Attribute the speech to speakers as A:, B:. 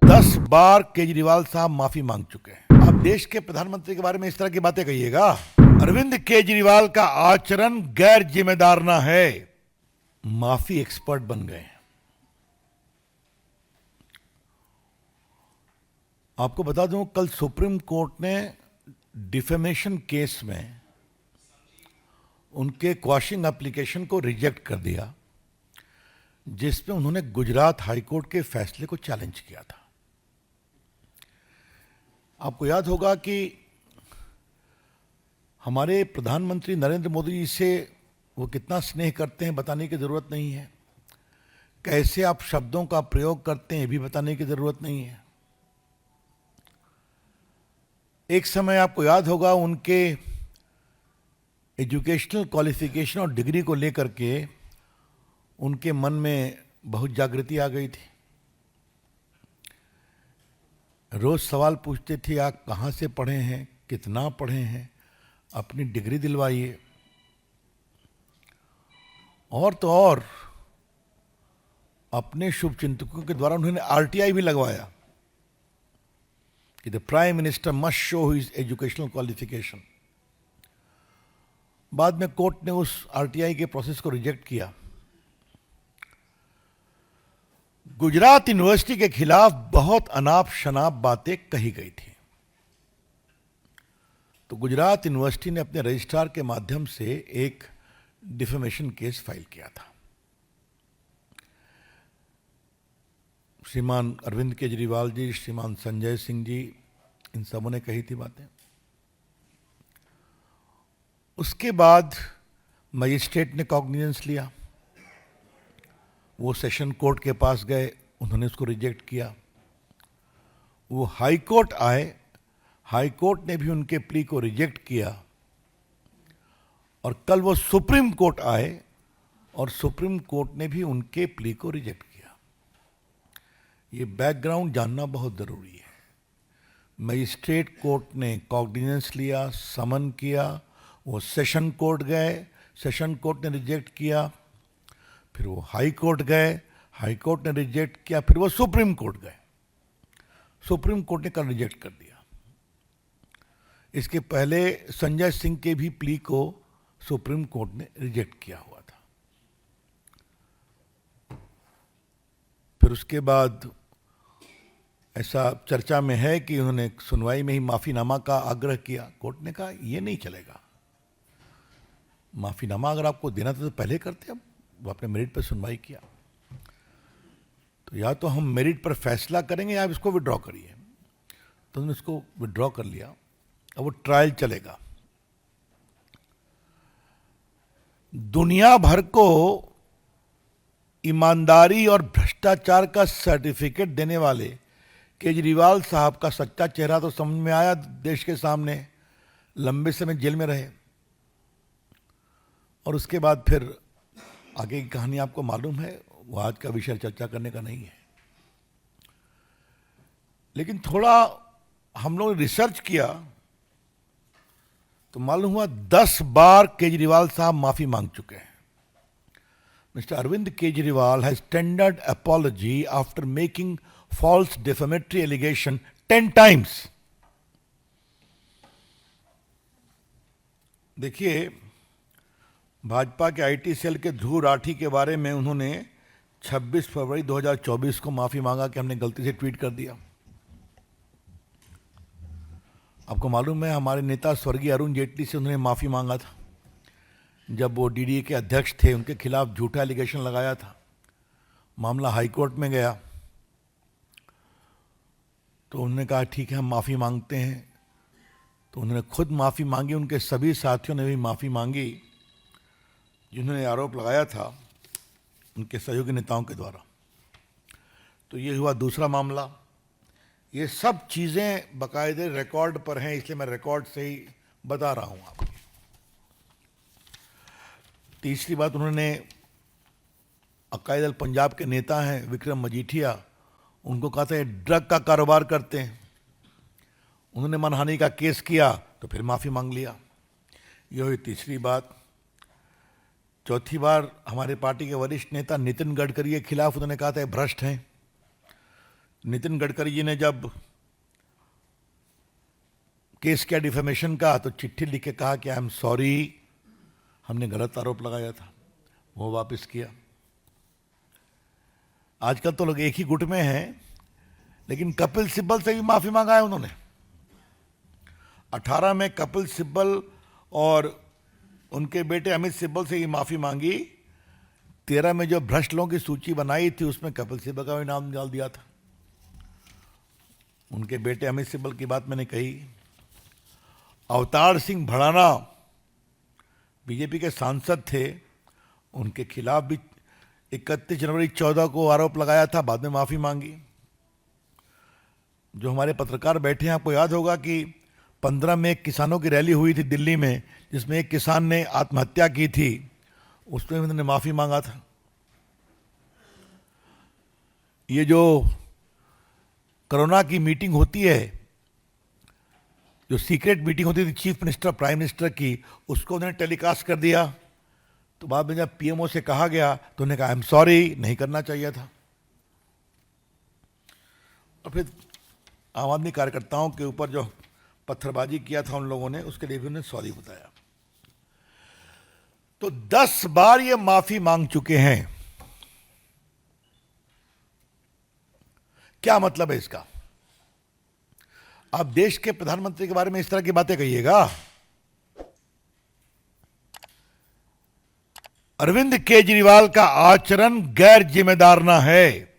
A: 10 बार केजरीवाल साहब माफी मांग चुके हैं। अब देश के प्रधानमंत्री के बारे में इस तरह की बातें कहिएगा। अरविंद केजरीवाल का आचरण गैर जिम्मेदाराना है। माफी एक्सपर्ट बन गए। आपको बता दूं, कल सुप्रीम कोर्ट ने डिफेमेशन केस में उनके क्वाशिंग एप्लीकेशन को रिजेक्ट कर दिया, जिसमें उन्होंने गुजरात हाईकोर्ट के फैसले को चैलेंज किया था। आपको याद होगा कि हमारे प्रधानमंत्री नरेंद्र मोदी जी से वो कितना स्नेह करते हैं बताने की जरूरत नहीं है, कैसे आप शब्दों का प्रयोग करते हैं ये भी बताने की जरूरत नहीं है। एक समय आपको याद होगा उनके एजुकेशनल क्वालिफिकेशन और डिग्री को लेकर के उनके मन में बहुत जागृति आ गई थी। रोज सवाल पूछते थे, आप कहाँ से पढ़े हैं, कितना पढ़े हैं, अपनी डिग्री दिलवाइए। और तो और अपने शुभचिंतकों के द्वारा उन्होंने आरटीआई भी लगवाया कि the prime minister must show his educational qualification. बाद में कोर्ट ने उस आरटीआई के प्रोसेस को रिजेक्ट किया। गुजरात यूनिवर्सिटी के खिलाफ बहुत अनाप शनाप बातें कही गई थी, तो गुजरात यूनिवर्सिटी ने अपने रजिस्ट्रार के माध्यम से एक डिफेमेशन केस फाइल किया था। श्रीमान अरविंद केजरीवाल जी, श्रीमान संजय सिंह जी, इन सबों ने कही थी बातें। उसके बाद मजिस्ट्रेट ने कॉग्निजेंस लिया, वो सेशन कोर्ट के पास गए, उन्होंने उसको रिजेक्ट किया। वो हाई कोर्ट आए, हाई कोर्ट ने भी उनके प्ली को रिजेक्ट किया। और कल वो सुप्रीम कोर्ट आए और सुप्रीम कोर्ट ने भी उनके प्ली को रिजेक्ट किया। ये बैकग्राउंड जानना बहुत जरूरी है। मजिस्ट्रेट कोर्ट ने कॉग्निजेंस लिया, समन किया, वो सेशन कोर्ट गए, सेशन कोर्ट ने रिजेक्ट किया, फिर वो हाई कोर्ट गए, हाई कोर्ट ने रिजेक्ट किया, फिर वो सुप्रीम कोर्ट गए, सुप्रीम कोर्ट ने कल रिजेक्ट कर दिया। इसके पहले संजय सिंह के भी प्ली को सुप्रीम कोर्ट ने रिजेक्ट किया हुआ था। फिर उसके बाद ऐसा चर्चा में है कि उन्होंने सुनवाई में ही माफीनामा का आग्रह किया। कोर्ट ने कहा ये नहीं चलेगा, माफीनामा अगर आपको देना था तो पहले करते। अब वो अपने मेरिट पर सुनवाई किया, तो या तो हम मेरिट पर फैसला करेंगे या आप इसको विड्रॉ करिए। तो उन्होंने इसको विड्रॉ कर लिया। अब वो ट्रायल चलेगा। दुनिया भर को ईमानदारी और भ्रष्टाचार का सर्टिफिकेट देने वाले केजरीवाल साहब का सच्चा चेहरा तो समझ में आया देश के सामने। लंबे समय जेल में रहे और उसके बाद फिर आगे की कहानी आपको मालूम है, वो आज का विषय चर्चा करने का नहीं है। लेकिन थोड़ा हम लोग रिसर्च किया तो मालूम हुआ 10 बार केजरीवाल साहब माफी मांग चुके हैं। Mister Arvind Kejriwal has tendered apology after making false defamatory allegation 10 times. देखिए, भाजपा के आईटी सेल के ध्रुव राठी के बारे में उन्होंने 26 फरवरी 2024 को माफी मांगा कि हमने गलती से ट्वीट कर दिया। आपको मालूम है हमारे नेता स्वर्गीय अरुण जेटली से उन्होंने माफी मांगा था जब वो डीडीए के अध्यक्ष थे, उनके खिलाफ झूठा एलिगेशन लगाया था। मामला हाईकोर्ट में गया तो उन्होंने कहा ठीक है हम माफ़ी मांगते हैं। तो उन्होंने खुद माफ़ी मांगी, उनके सभी साथियों ने भी माफ़ी मांगी जिन्होंने आरोप लगाया था उनके सहयोगी नेताओं के द्वारा। तो ये हुआ दूसरा मामला। ये सब चीज़ें बाकायदे रिकॉर्ड पर हैं, इसलिए मैं रिकॉर्ड से ही बता रहा हूँ आपको। तीसरी बात, उन्होंने अकाली दल पंजाब के नेता हैं विक्रम मजीठिया, उनको कहा था ड्रग का कारोबार करते हैं। उन्होंने मानहानि का केस किया तो फिर माफ़ी मांग लिया। यह हुई तीसरी बात। चौथी बार हमारे पार्टी के वरिष्ठ नेता नितिन गडकरी के खिलाफ उन्होंने कहा था भ्रष्ट हैं, नितिन गडकरी जी ने जब केस किया डिफेमेशन का, तो चिट्ठी लिख के कहा कि आई एम सॉरी, हमने गलत आरोप लगाया था, वो वापस किया। आजकल तो लोग एक ही गुट में हैं, लेकिन कपिल सिब्बल से भी माफी मांगा है उन्होंने। 18 में कपिल सिब्बल और उनके बेटे अमित सिब्बल से ही माफी मांगी। 13 में जो भ्रष्ट लोगों की सूची बनाई थी, उसमें कपिल सिब्बल का भी नाम डाल दिया था। उनके बेटे अमित सिब्बल की बात मैंने कही। अवतार सिंह भड़ाना बीजेपी के सांसद थे, उनके खिलाफ भी 31 जनवरी 14 को आरोप लगाया था, बाद में माफी मांगी। जो हमारे पत्रकार बैठे हैं, आपको याद होगा कि 15 में एक किसानों की रैली हुई थी दिल्ली में, जिसमें एक किसान ने आत्महत्या की थी, उसमें उन्होंने माफी मांगा था। ये जो कोरोना की मीटिंग होती है, जो सीक्रेट मीटिंग होती थी चीफ मिनिस्टर प्राइम मिनिस्टर की, उसको उन्होंने टेलीकास्ट कर दिया। तो बाद में जब पीएमओ से कहा गया तो उन्होंने कहा आई एम सॉरी, नहीं करना चाहिए था। और फिर आम आदमी कार्यकर्ताओं के ऊपर जो पत्थरबाजी किया था उन लोगों ने, उसके लिए भी उन्हें सॉरी बताया। तो 10 बार ये माफी मांग चुके हैं। क्या मतलब है इसका? आप देश के प्रधानमंत्री के बारे में इस तरह की बातें कहिएगा? अरविंद केजरीवाल का आचरण गैर जिम्मेदाराना है।